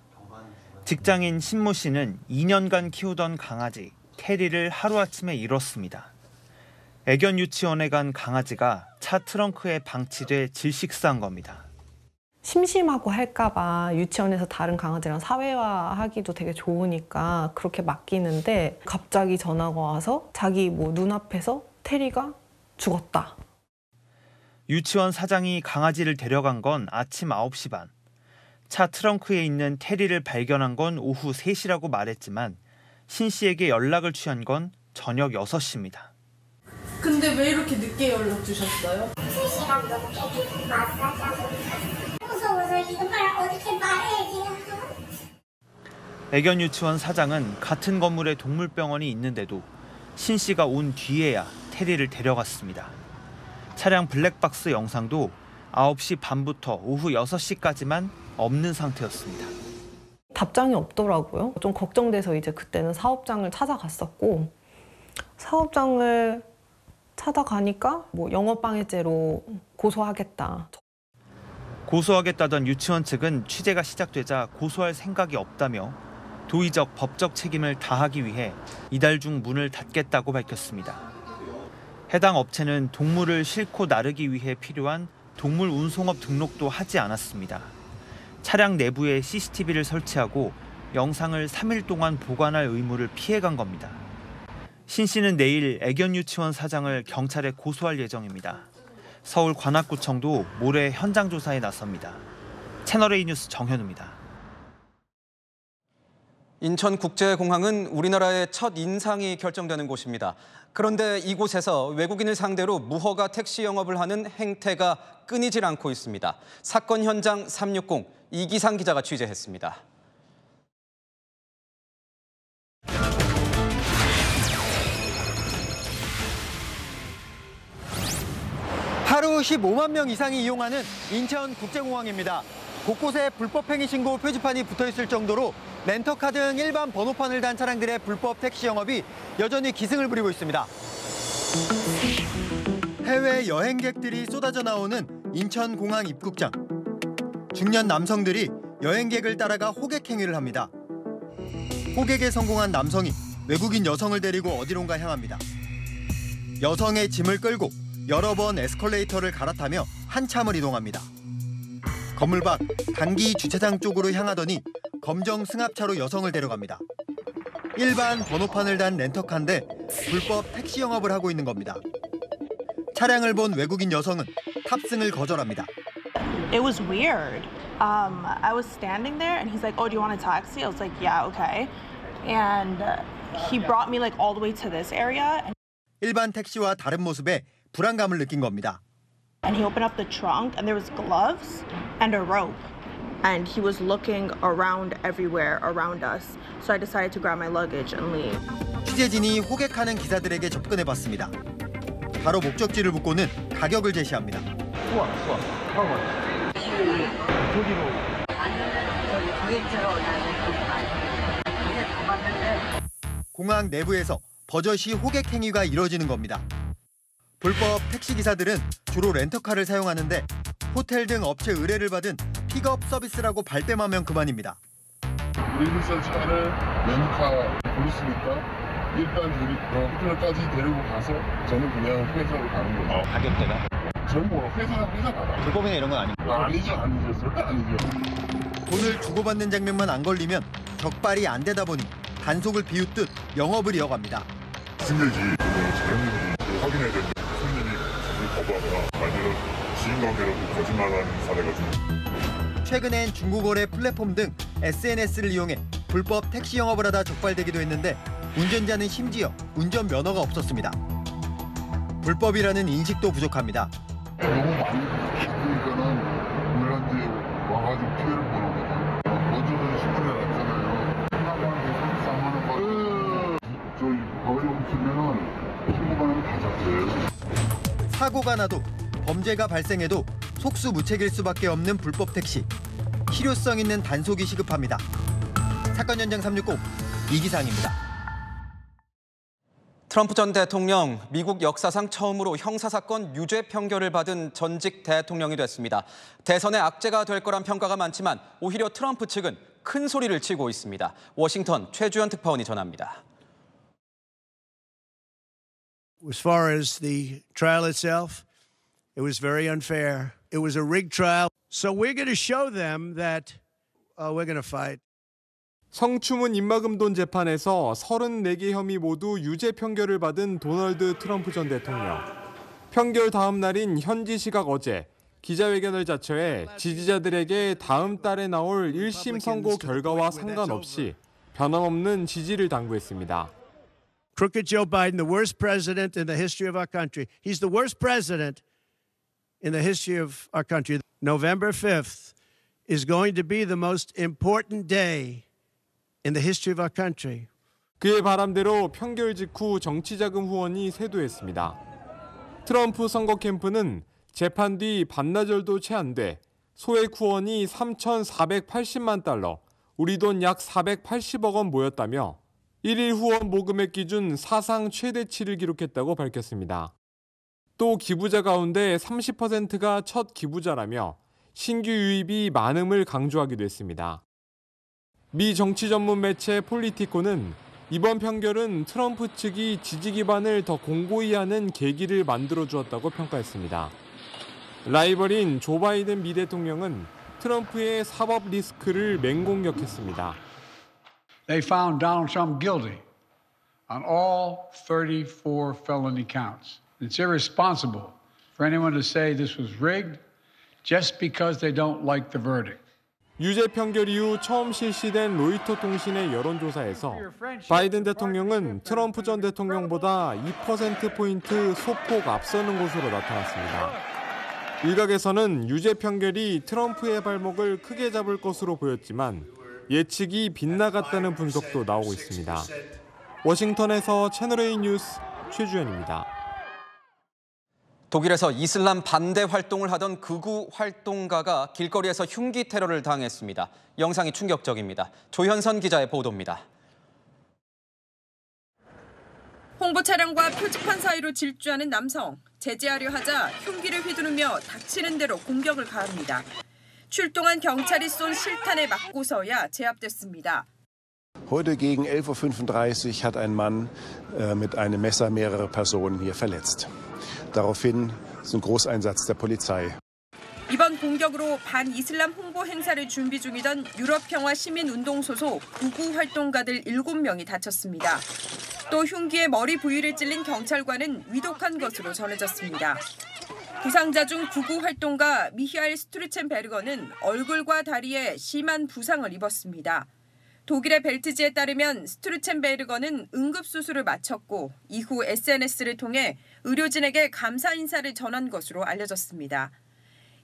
Speaker 4: 직장인 신모 씨는 2년간 키우던 강아지 테리를 하루아침에 잃었습니다. 애견 유치원에 간 강아지가 차 트렁크에 방치돼 질식사한 겁니다.
Speaker 10: 심심하고 할까봐 유치원에서 다른 강아지랑 사회화하기도 되게 좋으니까 그렇게 맡기는데 갑자기 전화가 와서 자기 눈앞에서 테리가 죽었다.
Speaker 4: 유치원 사장이 강아지를 데려간 건 아침 9시 반. 차 트렁크에 있는 테리를 발견한 건 오후 3시라고 말했지만 신 씨에게 연락을 취한 건 저녁 6시입니다.
Speaker 10: 근데 왜 이렇게 늦게 연락 주셨어요?
Speaker 9: 2시간 넘게 마사지하고 무서워서 이걸 어떻게 말해야지.
Speaker 4: 애견 유치원 사장은 같은 건물에 동물병원이 있는데도 신 씨가 온 뒤에야 테리를 데려갔습니다. 차량 블랙박스 영상도 9시 반부터 오후 6시까지만 없는 상태였습니다.
Speaker 10: 답장이 없더라고요. 좀 걱정돼서 이제 그때는 사업장을 찾아갔었고 사업장을 찾아가니까 영업방해죄로 고소하겠다.
Speaker 4: 고소하겠다던 유치원 측은 취재가 시작되자 고소할 생각이 없다며 도의적 법적 책임을 다하기 위해 이달 중 문을 닫겠다고 밝혔습니다. 해당 업체는 동물을 싣고 나르기 위해 필요한 동물 운송업 등록도 하지 않았습니다. 차량 내부에 CCTV를 설치하고 영상을 3일 동안 보관할 의무를 피해간 겁니다. 신 씨는 내일 애견 유치원 사장을 경찰에 고소할 예정입니다. 서울 관악구청도 모레 현장 조사에 나섭니다. 채널A 뉴스 정현우입니다.
Speaker 1: 인천국제공항은 우리나라의 첫 인상이 결정되는 곳입니다. 그런데 이곳에서 외국인을 상대로 무허가 택시 영업을 하는 행태가 끊이질 않고 있습니다. 사건 현장 360 이기상 기자가 취재했습니다.
Speaker 13: 하루 15만 명 이상이 이용하는 인천국제공항입니다. 곳곳에 불법행위 신고 표지판이 붙어있을 정도로 렌터카 등 일반 번호판을 단 차량들의 불법 택시 영업이 여전히 기승을 부리고 있습니다. 해외 여행객들이 쏟아져 나오는 인천공항 입국장. 중년 남성들이 여행객을 따라가 호객 행위를 합니다. 호객에 성공한 남성이 외국인 여성을 데리고 어디론가 향합니다. 여성의 짐을 끌고 여러 번 에스컬레이터를 갈아타며 한참을 이동합니다. 건물 밖 단기 주차장 쪽으로 향하더니 검정 승합차로 여성을 데려갑니다. 일반 번호판을 단 렌터카인데 불법 택시 영업을 하고 있는 겁니다. 차량을 본 외국인 여성은 탑승을 거절합니다.
Speaker 14: It was weird. I was standing there and he's like, "Oh, do you want a taxi?" I was like, "Yeah, okay." And he brought me all the way to this area.
Speaker 13: 일반 택시와 다른 모습에 불안감을 느낀 겁니다.
Speaker 14: And he opened up the trunk and there was gloves and a rope. And he was looking around everywhere around us. So I decided to grab my luggage and leave.
Speaker 13: 취재진이 호객하는 기사들에게 접근해봤습니다. 바로 목적지를 묻고는 가격을 제시합니다. 공항 내부에서 버젓이 호객 행위가 이뤄지는 겁니다. 불법 택시 기사들은 주로 렌터카를 사용하는데 호텔 등 업체 의뢰를 받은 픽업 서비스라고 발뺌하면 그만입니다.
Speaker 15: 우리 회사 차를 렌트카 부르시니까 일단 호텔까지 데리고 가서 저는 그냥 회사로 가는 거예요.
Speaker 16: 가격대가?
Speaker 15: 전부 회사 가라.
Speaker 16: 불법이나 이런 건 아니고?
Speaker 15: 아니죠. 절대 아니죠.
Speaker 13: 돈을 주고받는 장면만 안 걸리면 적발이 안 되다 보니 단속을 비웃듯 영업을 이어갑니다.
Speaker 15: 승객이 자연인지 확인해야 되는데 손님이 거부하거나 아니면 지인관계라도 거짓말하는 사례가 좀.
Speaker 13: 최근엔 중고거래 플랫폼 등 SNS를 이용해 불법 택시 영업을 하다 적발되기도 했는데 운전자는 심지어 운전면허가 없었습니다. 불법이라는 인식도 부족합니다.
Speaker 15: 너무 많이 바꾸니까는 우리한테 와가지고 피해를 보는 거죠. 먼저는 신고를 났잖아요. 3만 원 받고 저희 어려움 쓰면은 신고만 하면 다 잡혀요.
Speaker 13: 사고가 나도 범죄가 발생해도 속수무책일 수밖에 없는 불법 택시. 실효성 있는 단속이 시급합니다. 사건 현장 360 이기상입니다.
Speaker 1: 트럼프 전 대통령, 미국 역사상 처음으로 형사사건 유죄 판결을 받은 전직 대통령이 됐습니다. 대선의 악재가 될 거란 평가가 많지만 오히려 트럼프 측은 큰 소리를 치고 있습니다. 워싱턴 최주연 특파원이 전합니다.
Speaker 17: As far as the trial itself, it was very unfair. It was a rigged trial. So we're going to show them that we're going to fight.
Speaker 25: 성추문 입막음돈 재판에서 34개 혐의 모두 유죄 판결을 받은 도널드 트럼프 전 대통령. 판결 다음 날인 현지 시각 어제 기자회견을 자처해 지지자들에게 다음 달에 나올 1심 선고 결과와 상관없이 변함없는 지지를 당부했습니다.
Speaker 17: Crooked Joe Biden, the worst president in the history of our country. He's the worst president in the history of our country. November 5th is going to be the most important day in the history of our country.
Speaker 25: 그의 바람대로 판결 직후 정치자금 후원이 쇄도했습니다. 트럼프 선거 캠프는 재판 뒤 반나절도 채 안 돼 소액 후원이 3,480만 달러, 우리 돈 약 480억 원 모였다며 1일 후원 모금액 기준 사상 최대치를 기록했다고 밝혔습니다. 또 기부자 가운데 30%가 첫 기부자라며 신규 유입이 많음을 강조하기도 했습니다. 미 정치 전문 매체 폴리티코는 이번 판결은 트럼프 측이 지지 기반을 더 공고히 하는 계기를 만들어주었다고 평가했습니다. 라이벌인 조 바이든 미 대통령은 트럼프의 사법 리스크를 맹공격했습니다.
Speaker 18: They found Donald Trump guilty on all 34 felony counts. It's irresponsible for anyone to say this was rigged just because they don't like the verdict.
Speaker 25: 유죄 판결 이후 처음 실시된 로이터 통신의 여론조사에서 바이든 대통령은 트럼프 전 대통령보다 2%포인트 소폭 앞서는 것으로 나타났습니다. 일각에서는 유죄 판결이 트럼프의 발목을 크게 잡을 것으로 보였지만 예측이 빗나갔다는 분석도 나오고 있습니다. 워싱턴에서 채널A 뉴스 최주연입니다.
Speaker 1: 독일에서 이슬람 반대 활동을 하던 극우 활동가가 길거리에서 흉기 테러를 당했습니다. 영상이 충격적입니다. 조현선 기자의 보도입니다.
Speaker 19: 홍보 차량과 표지판 사이로 질주하는 남성. 제지하려 하자 흉기를 휘두르며 닥치는 대로 공격을 가합니다. 출동한 경찰이 쏜 실탄에 맞고서야 제압됐습니다.
Speaker 20: Heute gegen 11:35 Uhr hat ein Mann mit einem Messer mehrere Personen hier verletzt. Daraufhin ist ein Großeinsatz der Polizei.
Speaker 19: 이번 공격으로 반이슬람 홍보 행사를 준비 중이던 유럽평화시민운동 소속 극우 활동가들 7명이 다쳤습니다. 또 흉기에 머리 부위를 찔린 경찰관은 위독한 것으로 전해졌습니다. 부상자 중 극우 활동가 미히아일 스투르첸베르거는 얼굴과 다리에 심한 부상을 입었습니다. 독일의 벨트지에 따르면 스투르첸베르거는 응급수술을 마쳤고 이후 SNS를 통해 의료진에게 감사 인사를 전한 것으로 알려졌습니다.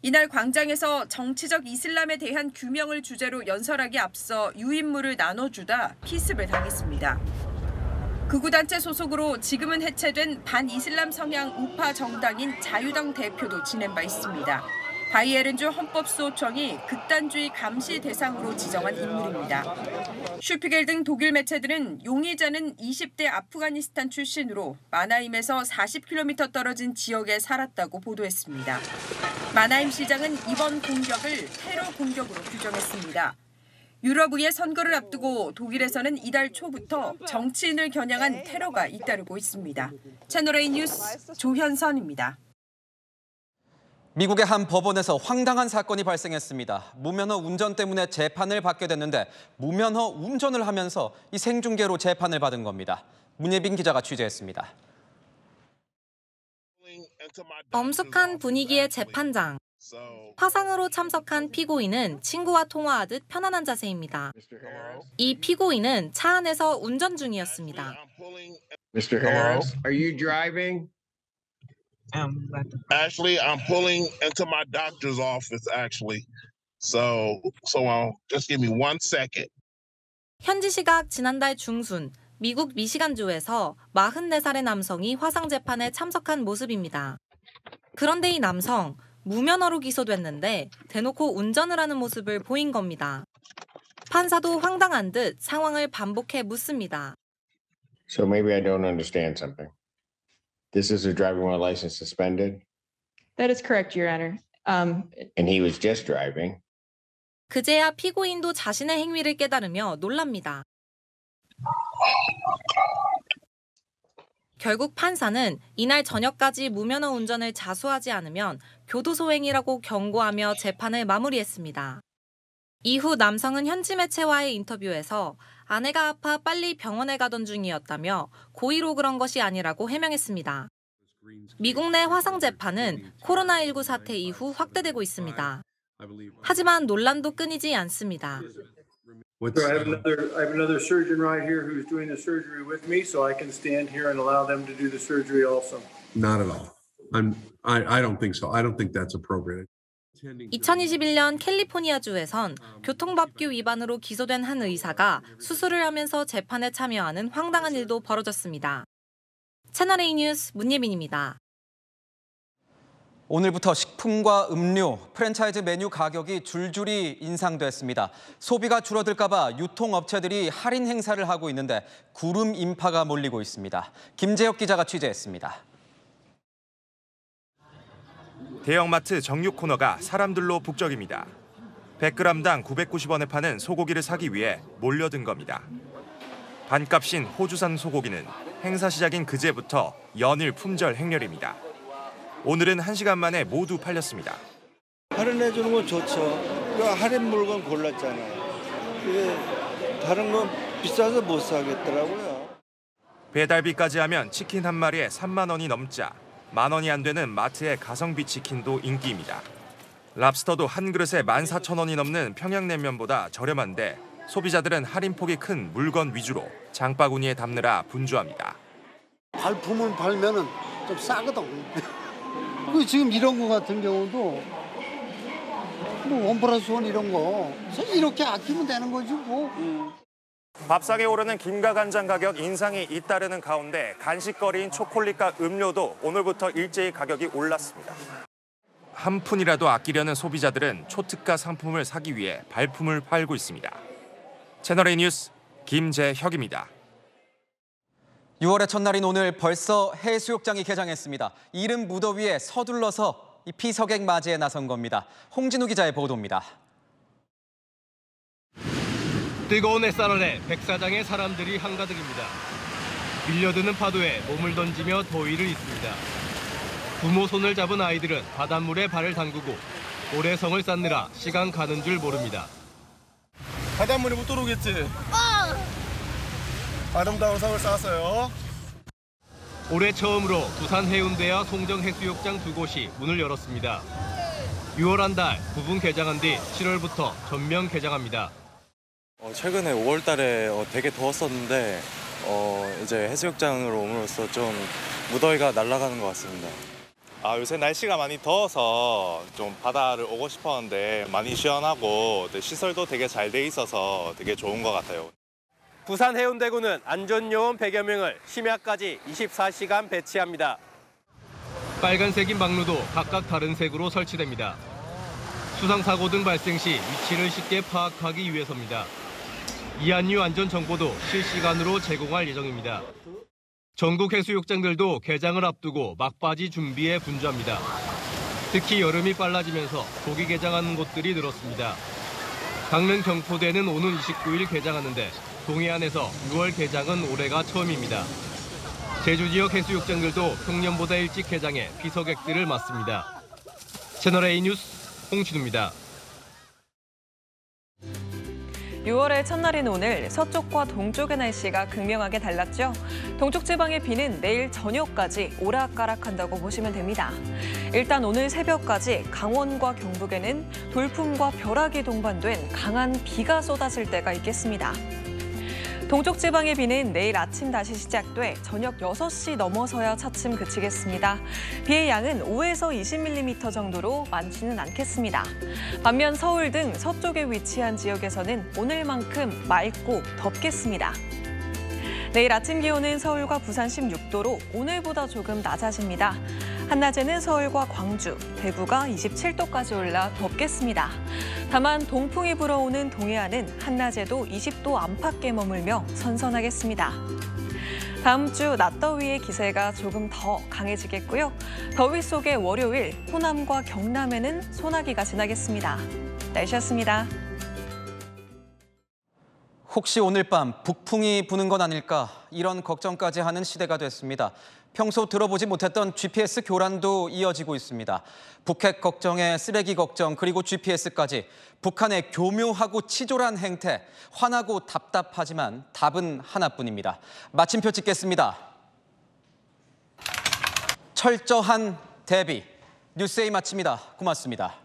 Speaker 19: 이날 광장에서 정치적 이슬람에 대한 규명을 주제로 연설하기 앞서 유인물을 나눠주다 피습을 당했습니다. 극우단체 소속으로 지금은 해체된 반이슬람 성향 우파 정당인 자유당 대표도 지낸 바 있습니다. 바이에른주 헌법수호청이 극단주의 감시 대상으로 지정한 인물입니다. 슈피겔 등 독일 매체들은 용의자는 20대 아프가니스탄 출신으로 마나임에서 40km 떨어진 지역에 살았다고 보도했습니다. 마나임 시장은 이번 공격을 테러 공격으로 규정했습니다. 유럽의 선거를 앞두고 독일에서는 이달 초부터 정치인을 겨냥한 테러가 잇따르고 있습니다. 채널A 뉴스 조현선입니다.
Speaker 1: 미국의 한 법원에서 황당한 사건이 발생했습니다. 무면허 운전 때문에 재판을 받게 됐는데 무면허 운전을 하면서 이 생중계로 재판을 받은 겁니다. 문예빈 기자가 취재했습니다.
Speaker 3: 엄숙한 분위기의 재판장. 화상으로 참석한 피고인은 친구와 통화하듯 편안한 자세입니다. 이 피고인은 차 안에서 운전 중이었습니다.
Speaker 15: Mr. Harris, are you driving? Actually, I'm pulling into my doctor's office, actually. So just give me 1 second.
Speaker 3: 현지 시각 지난달 중순, 미국 미시간주에서 44살의 남성이 화상 재판에 참석한 모습입니다. 그런데 이 남성, 무면허로 기소됐는데 대놓고 운전을 하는 모습을 보인 겁니다. 판사도 황당한 듯 상황을 반복해 묻습니다.
Speaker 15: So maybe I don't understand something. This is a driving while license suspended?
Speaker 5: That is correct, Your Honor.
Speaker 15: And he was just driving.
Speaker 3: 그제야 피고인도 자신의 행위를 깨달으며 놀랍니다. 결국 판사는 이날 저녁까지 무면허 운전을 자수하지 않으면 교도소행이라고 경고하며 재판을 마무리했습니다. 이후 남성은 현지 매체와의 인터뷰에서 아내가 아파 빨리 병원에 가던 중이었다며 고의로 그런 것이 아니라고 해명했습니다. 미국 내 화상 재판은 코로나19 사태 이후 확대되고 있습니다. 하지만 논란도 끊이지 않습니다.
Speaker 7: I have another surgeon right here who's doing the surgery with me, so I can stand here and allow them to do the surgery also.
Speaker 16: Not at all. I don't think so. I don't think that's appropriate.
Speaker 3: 2021년 캘리포니아주에선 교통법규 위반으로 기소된 한 의사가 수술을 하면서 재판에 참여하는 황당한 일도 벌어졌습니다. 채널A 뉴스 문예빈입니다.
Speaker 1: 오늘부터 식품과 음료, 프랜차이즈 메뉴 가격이 줄줄이 인상됐습니다. 소비가 줄어들까 봐 유통업체들이 할인 행사를 하고 있는데 구름 인파가 몰리고 있습니다. 김재혁 기자가 취재했습니다.
Speaker 8: 대형마트 정육 코너가 사람들로 북적입니다. 100g당 990원에 파는 소고기를 사기 위해 몰려든 겁니다. 반값인 호주산 소고기는 행사 시작인 그제부터 연일 품절 행렬입니다. 오늘은 1시간 만에 모두 팔렸습니다.
Speaker 21: 할인해주는 건 좋죠. 할인 물건 골랐잖아요. 다른 건 비싸서 못 사겠더라고요.
Speaker 8: 배달비까지 하면 치킨 한 마리에 3만 원이 넘자 10,000원이 안 되는 마트의 가성비 치킨도 인기입니다. 랍스터도 한 그릇에 14,000원이 넘는 평양냉면보다 저렴한데 소비자들은 할인폭이 큰 물건 위주로 장바구니에 담느라 분주합니다.
Speaker 21: 발품을 팔면은 좀 싸거든. 지금 이런 거 같은 경우도 뭐 1+1 이런 거 이렇게 아끼면 되는 거지 뭐.
Speaker 8: 밥상에 오르는 김과 간장 가격 인상이 잇따르는 가운데 간식거리인 초콜릿과 음료도 오늘부터 일제히 가격이 올랐습니다. 한 푼이라도 아끼려는 소비자들은 초특가 상품을 사기 위해 발품을 팔고 있습니다. 채널A 뉴스 김재혁입니다.
Speaker 1: 6월의 첫날인 오늘 벌써 해수욕장이 개장했습니다. 이른 무더위에 서둘러서 이 피서객 맞이에 나선 겁니다. 홍진우 기자의 보도입니다.
Speaker 25: 뜨거운 햇살 아래 백사장의 사람들이 한가득입니다. 밀려드는 파도에 몸을 던지며 더위를 잊습니다. 부모 손을 잡은 아이들은 바닷물에 발을 담그고 모래성을 쌓느라 시간 가는 줄 모릅니다.
Speaker 21: 바닷물에 못 들어오겠지? 아름다운 성을 쌓았어요.
Speaker 25: 올해 처음으로 부산 해운대와 송정 해수욕장 두 곳이 문을 열었습니다. 6월 한 달 부분 개장한 뒤 7월부터 전면 개장합니다.
Speaker 22: 최근에 5월 달에 되게 더웠었는데 이제 해수욕장으로 옴으로써 좀 무더위가 날아가는 것 같습니다. 요새 날씨가 많이 더워서 좀 바다를 오고 싶었는데 많이 시원하고 시설도 되게 잘 돼 있어서 되게 좋은 것 같아요.
Speaker 23: 부산 해운대구는 안전요원 100여 명을 심야까지 24시간 배치합니다.
Speaker 25: 빨간색인 방루도 각각 다른 색으로 설치됩니다.
Speaker 23: 수상사고 등 발생 시 위치를 쉽게 파악하기 위해서입니다. 이한유 안전정보도 실시간으로 제공할 예정입니다. 전국 해수욕장들도 개장을 앞두고 막바지 준비에 분주합니다. 특히 여름이 빨라지면서 조기 개장하는 곳들이 늘었습니다. 강릉 경포대는 오는 29일 개장하는데 동해안에서 6월 개장은 올해가 처음입니다. 제주 지역 해수욕장들도 평년보다 일찍 개장해 비서객들을 맞습니다. 채널A 뉴스 홍진우입니다.
Speaker 2: 6월의 첫날인 오늘 서쪽과 동쪽의 날씨가 극명하게 달랐죠. 동쪽 지방의 비는 내일 저녁까지 오락가락한다고 보시면 됩니다. 일단 오늘 새벽까지 강원과 경북에는 돌풍과 벼락이 동반된 강한 비가 쏟아질 때가 있겠습니다. 동쪽 지방의 비는 내일 아침 다시 시작돼 저녁 6시 넘어서야 차츰 그치겠습니다. 비의 양은 5에서 20mm 정도로 많지는 않겠습니다. 반면 서울 등 서쪽에 위치한 지역에서는 오늘만큼 맑고 덥겠습니다. 내일 아침 기온은 서울과 부산 16도로 오늘보다 조금 낮아집니다. 한낮에는 서울과 광주, 대구가 27도까지 올라 덥겠습니다. 다만 동풍이 불어오는 동해안은 한낮에도 20도 안팎에 머물며 선선하겠습니다. 다음 주 낮더위의 기세가 조금 더 강해지겠고요. 더위 속의 월요일, 호남과 경남에는 소나기가 지나겠습니다. 날씨였습니다.
Speaker 1: 혹시 오늘 밤 북풍이 부는 건 아닐까 이런 걱정까지 하는 시대가 됐습니다. 평소 들어보지 못했던 GPS 교란도 이어지고 있습니다. 북핵 걱정에 쓰레기 걱정 그리고 GPS까지 북한의 교묘하고 치졸한 행태 화나고 답답하지만 답은 하나뿐입니다. 마침표 찍겠습니다. 철저한 대비. 뉴스A 마칩니다. 고맙습니다.